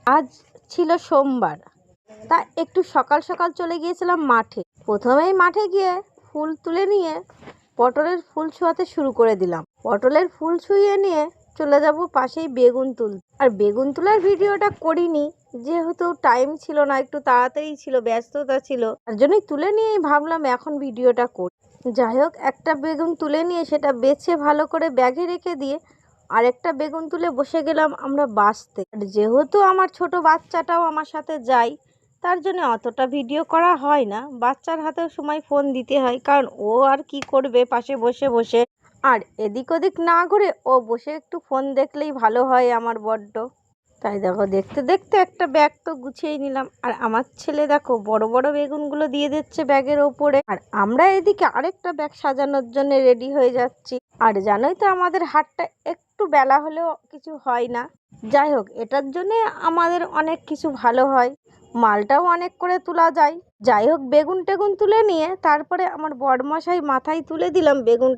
আজ ছিল সোমবার, তা একটু সকাল সকাল চলে গিয়েছিলাম মাঠে। প্রথমেই মাঠে গিয়ে ফুল তুলে নিয়ে পটলের ফুল ছোঁয়াতে শুরু করে দিলাম। পটলের ফুল ছুঁয়ে নিয়ে চলে যাব পাশেই বেগুন তুলতে। আর বেগুন তোলার ভিডিওটা করিনি, যেহেতু টাইম ছিল না, একটু তাড়াতাড়ি ছিল, ব্যস্ততা ছিল, তার জন্যই তুলে নিয়েই ভাবলাম এখন ভিডিওটা করি। যাই হোক, একটা বেগুন তুলে নিয়ে সেটা বেছে ভালো করে ব্যাগে রেখে দিয়ে আরেকটা বেগুন তুলে বসে গেলাম আমরা বাছতে। আর যেহেতু আমার ছোট বাচ্চাটাও আমার সাথে যায়, তার জন্য অতটা ভিডিও করা হয় না। বাচ্চার হাতেও সময় ফোন দিতে হয়, কারণ ও আর কি করবে পাশে বসে বসে, আর এদিক ওদিক না ঘুরে ও বসে একটু ফোন দেখলেই ভালো হয় আমার বড্ড। তাই দেখো, দেখতে দেখতে একটা ব্যাগ তো গুছিয়ে নিলাম। আর আমার ছেলে দেখো বড় বড় বেগুনগুলো দিয়ে দিচ্ছে ব্যাগের ওপরে, আর আমরা এদিকে আরেকটা ব্যাগ সাজানোর জন্য রেডি হয়ে যাচ্ছি। আর জানোই তো আমাদের হাটটা একটু বেলা হলেও কিছু হয় না। যাই হোক, এটার জন্যে আমাদের অনেক কিছু ভালো হয়, মালটাও অনেক করে তোলা যায়। যাই হোক, বেগুন টেগুন তুলে নিয়ে তারপরে আমার বড়মশাই মাথায় তুলে দিলাম বেগুনটা